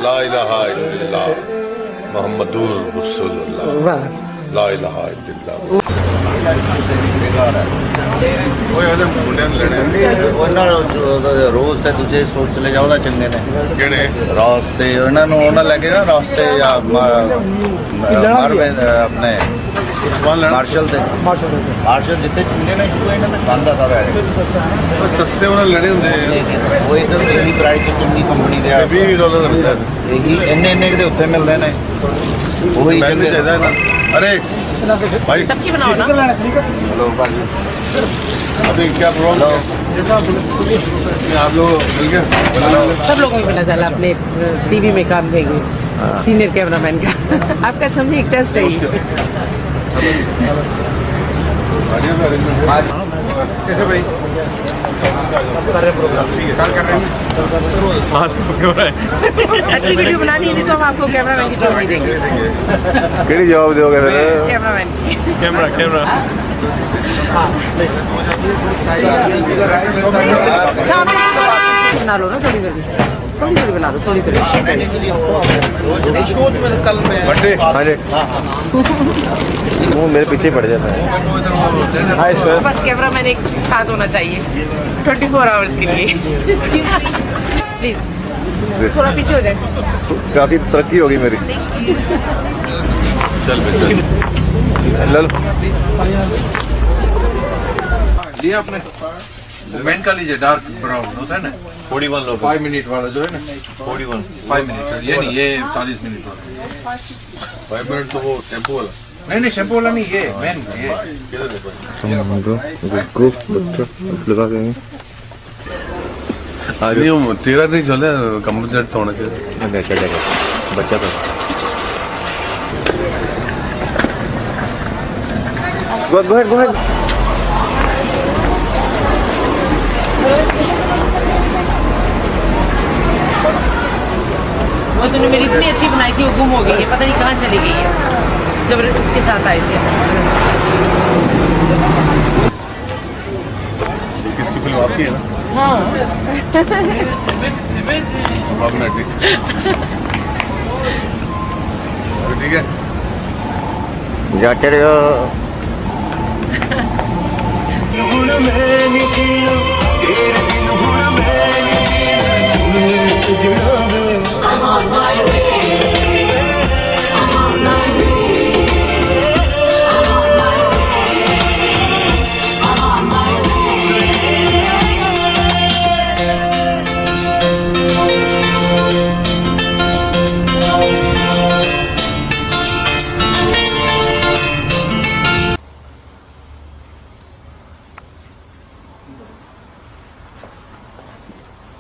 ला इलाहा इल्लल्लाह मुहम्मदुर रसूलुल्लाह ला इलाहा इल्लल्लाह। ओए ਉਹਦੇ ਮੁੰਡਿਆਂ ਨੇ ਲੜੇ ਉਹਨਾਂ ਰੋਜ਼ ਤੇ ਦੂਜੇ ਸੋਚ ਚਲੇ ਜਾਓ ਨਾ ਚੰਗੇ ਨੇ ਕਿਹੜੇ ਰਾਸਤੇ ਉਹਨਾਂ ਨੂੰ ਉਹਨਾਂ ਲੈ ਕੇ ਨਾ ਰਾਸਤੇ ਜਾਂ ਆਪਣੇ ਮਾਰਸ਼ਲ ਜਿੱਤੇ ਚੰਗੇ ਨੇ ਸ਼ੁਰੂ ਇਹਨਾਂ ਦਾ ਗੰਦਾ ਸਾਰਾ ਹੈ ਸਸਤੇ ਉਹਨਾਂ ਲੜੇ ਹੁੰਦੇ ਕੋਈ ਤਾਂ ਇਹੀ ਪ੍ਰਾਈਸ ਚੰਗੀ ਕੰਪਨੀ ਦੇ ਆ $20 ਮਿਲਦਾ ਇਹੀ ਇੰਨੇ ਦੇ ਉੱਤੇ ਮਿਲਦੇ ਨੇ ਉਹੀ ਚੰਗੇ ਚਾਹੀਦਾ अरे भाई सबकी बनाओ ना। हेलो भाई अभी क्या प्रॉब्लम आप लोग मिल गए सब लोगों को पता चला अपने टीवी में काम देंगे सीनियर कैमरामैन का आपका समझिए एक टेस्ट है कैसे भाई अच्छी वीडियो बनानी है नहीं तो हम आपको कैमरामैन की जॉब नहीं देंगे। केड़ी जॉब दोगे फिर? कैमरामैन की कैमरा बना लो ना थोड़ी बना दो थोड़ी बर्थडे वो मेरे पीछे पड़ जाता है। Hi sir. बस कैमरामैन एक साथ होना चाहिए 24 आवर्स के लिए प्लीज थोड़ा पीछे हो जाए। काफी तरक्की होगी मेरी। चल लल लिया आपने मेन का लीजिए डार्क ब्राउन होता है ना 41 लोग 5 मिनट वाला जो है ना 41 5 मिनट ये नहीं ये 40 मिनट वाला 5 मिनट तो वो टेम्पो वाला नहीं शैम्पू वाला नहीं ये मेन ये लगा के आगे तेरा नहीं चले कंपनी होना चाहिए चलेगा बच्चा तो go ahead वो तूने मेरी इतनी अच्छी बनाई थी वो गुम हो गई है पता नहीं कहाँ चली गई है जब उसके साथ आए थे। किसकी फिल्म आपकी है ना हाँ ठीक है जाते रहो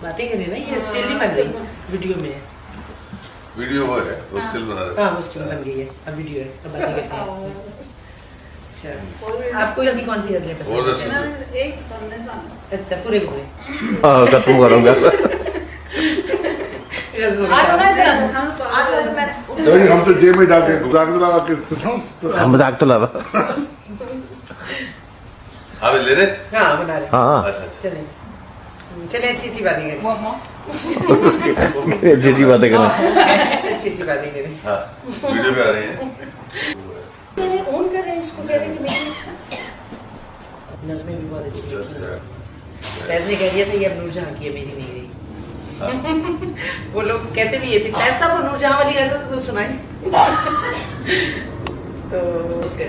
बातें करें ना ये स्टिल नहीं बन रही वीडियो में है। वीडियो वो है वो स्टिल बना रहे हाँ वो स्टिल बन गई है अब वीडियो है अब बातें करते हैं इसमें। अच्छा आपको जल्दी कौन सी गजलें और पसंद है? एक संदेश आना। अच्छा पूरे को पूरे खत्म करूंगा गजलों के साथ। हम तो जेब में डाल के लगा के हम मजाक तो लगा अब ले रहे हाँ बना रहे हाँ अच्छा चले चले अच्छी बातें करें जी बातें करें अच्छी बातें करें। हाँ वीडियो पे आ रही है मैंने ऑन कर रहे हैं इसको कह रहे कि मेरी नज़में भी बहुत अच्छी लिखी फैज ने कह दिया था ये अब नूरजहां की है मेरी नहीं गई। वो लोग कहते भी ये थे फैज साहब वो नूरजहां वाली गजल तो सुनाए तो उसके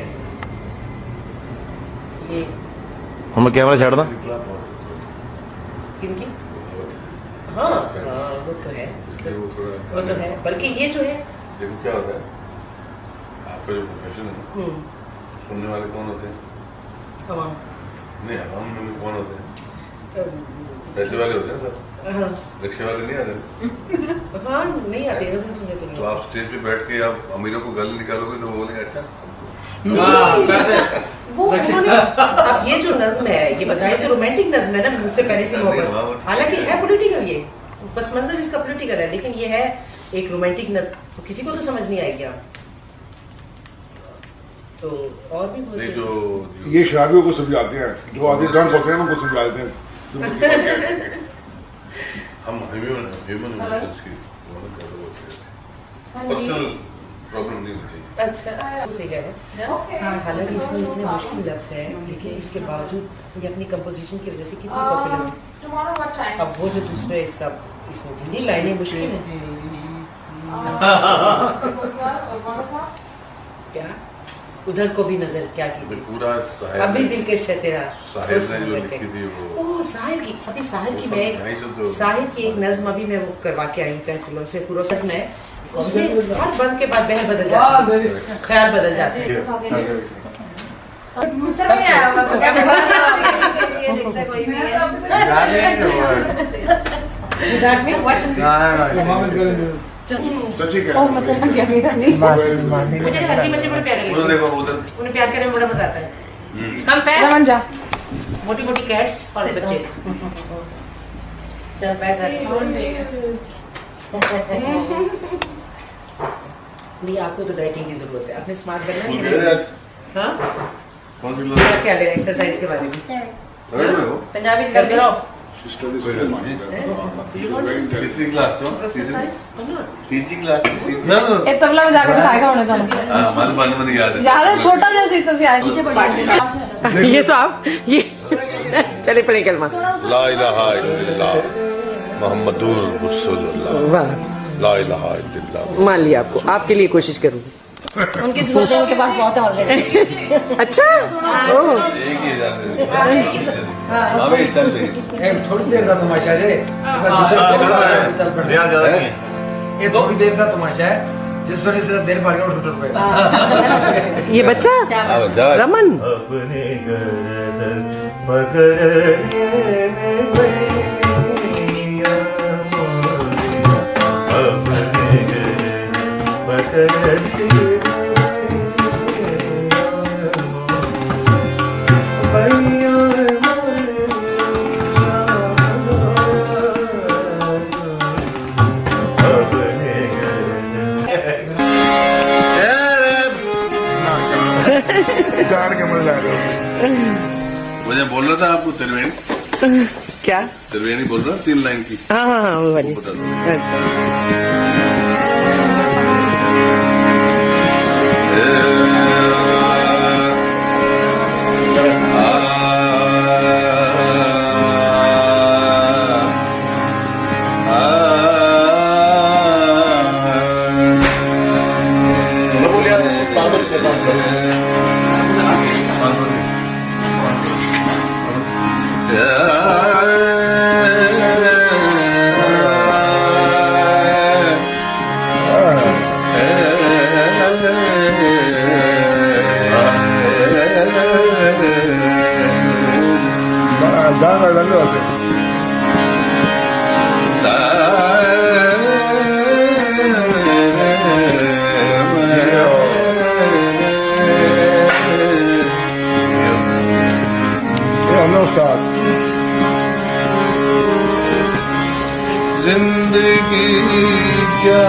ये हम कैमरा छाड़ना किनकी हाँ वो तो है वो तो है बल्कि ये जो है देखो क्या होता है आपका जो प्रोफेशन है सुनने वाले कौन होते हैं हमाम नहीं हम में कौन होते हैं पैसे वाले होते हैं सब हाँ रिक्शे वाले नहीं आते हाँ नहीं आते वैसे सुने तो तो नहीं आप स्टेज पे बैठ के आप अमीरों को गाली निकालोगे तो वो बोलेंगे अच्छा वो उन्होंने अब ये जो नज्म है ये बजाय तो रोमांटिक नज्म है ना मुझसे पहले से मोहब्बत हालांकि है पॉलिटिकल ये बस मंजर इसका पॉलिटिकल है लेकिन ये है एक रोमांटिक नज्म तो किसी को तो समझ नहीं आएगी आप तो और भी बहुत नहीं से जो ये शराबियों को समझाते हैं जो आगे ड्रंक होते हैं उनको समझाते हैं हम ह्यूमन इमोशंस की पर्सनल प्रॉब्लम नहीं होती। अच्छा सही कह रहे हैं। हालांकि इसमें इतने मुश्किल लफ्ज़ है, लेकिन इसके बावजूद ये अपनी कंपोजिशन की वजह से कितनी पॉपुलर है। अब वो जो दूसरा इसका इसमें जितनी लाइनें मुश्किल है क्या उधर को भी नजर क्या कीजिए पूरा अभी दिलकश है तेरा साहिर ने जो लिखी थी वो साहिर की अभी साहिर की मैं तो साहिर की एक नज्म अभी मैं वो करवा के आई हूँ तहफुलों से प्रोसेस में उसमें हर बंद के बाद बहर बदल जाती है, ख्याल बदल जाते हैं। सच्ची क्या मुझे हल्दी बच्चे बड़े प्यारे लगते हैं, देखो उधर उन्हें प्यार करने में बड़ा मजा आता है। कम पैर मोटी मोटी कैट्स और बच्चे चल पैर नहीं आपको तो डाइटिंग की जरूरत है, आपने स्मार्ट बनना है। हाँ कौन सी क्या ख्याल है एक्सरसाइज के बारे में? पंजाबी कर कराओ तीसरी क्लास तो तीसरी क्लास ਇਹ ਤਬਲਾ ਵਜਾ ਕੇ ਦਿਖਾਏਗਾ ਉਹਨੇ ਤੁਹਾਨੂੰ मन मन में याद है ਜਿਆਦਾ ਛੋਟਾ ਜਿਹਾ ਸੀ ਤੁਸੀਂ ਆਏ ये तो आप ये चले पड़े कलमा ला इलाहा इल्लल्लाह मुहम्मदुर रसूलुल्लाह वाह ला इलाहा इल्लल्लाह। मान लिया आपको, आपके लिए कोशिश करूंगी। उनकी जरूरत है उनके पास बहुत है ऑलरेडी अच्छा ओह एक ही अभी चल रही थोड़ी देर का तमाशा है, ये थोड़ी देर का तमाशा है जिस वजह से देर भाग उठ पे ये बच्चा रमन अपने गर्दन मगर जान के मजा आ रहा मुझे बोल रहा था आपको त्रिवेणी क्या त्रिवेणी बोल रहा 3 लाइन की हाँ हाँ हाँ वो वाली बता दो। अच्छा गाना गाना से no start. जिंदगी क्या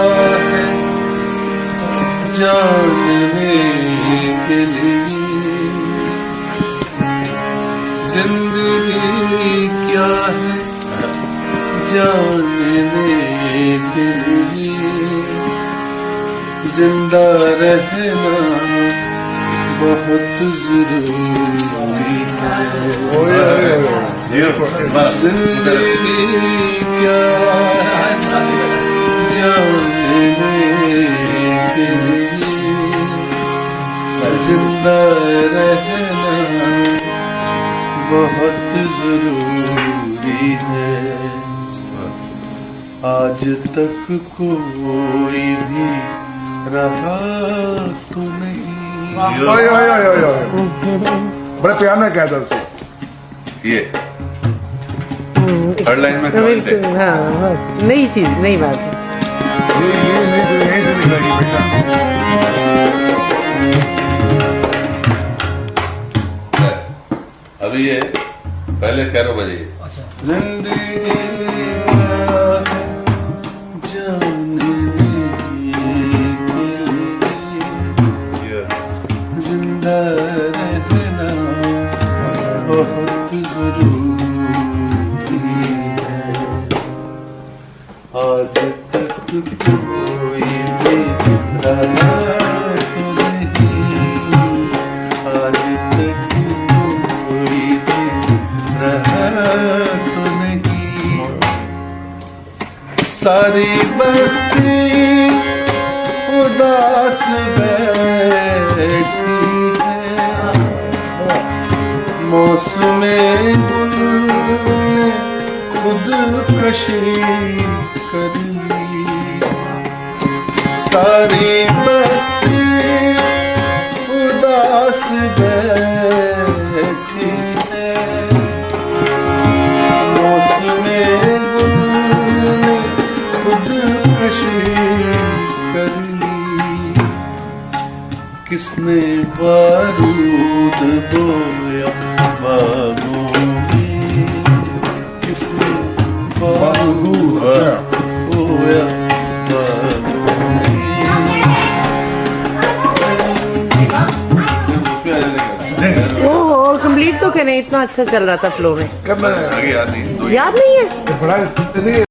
है जानने के लिए, जिंदगी क्या है जानने के लिए, जिंदा रहना बहुत जरूरी है। जिंदगी क्या जानने के लिए, जिंदा रहना बहुत जरूरी है। आज तक कोई भी रहा तो नहीं। बड़े प्यार में कहता था ये हर लाइन में कमेंट है। बिल्कुल हाँ नई चीज नई बात है। ये नहीं तो यहीं से निकलेगी बेटा। अभी ये पहले कैरो बजाइए। जिंदगी जानने के लिए, जिंदा रहना बहुत जरूरी है। आज तक कोई भी राहत नहीं, आज तक कोई राहत नहीं। सारी बस्ती उदास बैठी है, मौसमे गुल ने खुदकशी करी। सारी बस्ती उदास बैठी है, मौसमे गुल ने खुदकशी करी। किसने बारूद बोया बागों में, किसने बारूद बोया बागों में। ओहो कंप्लीट तो करें, इतना अच्छा चल रहा था फ्लो में। कब मैं आगे याद नहीं, याद नहीं है। बड़ा